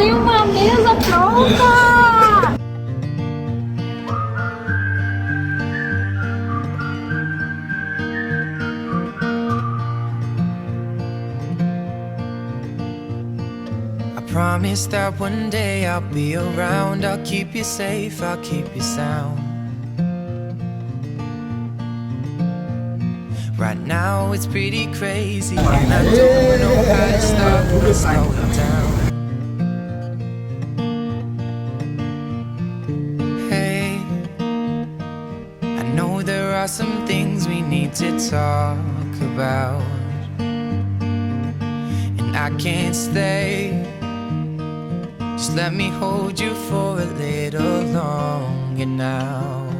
tem uma mesa pronta! I promise that one day I'll be around. I'll keep you safe, I'll keep you sound. Right now it's pretty crazy and I don't know how to stop or slow it down. Hey, I know there are some things we need to talk about, and I can't stay. Just let me hold you for a little longer now.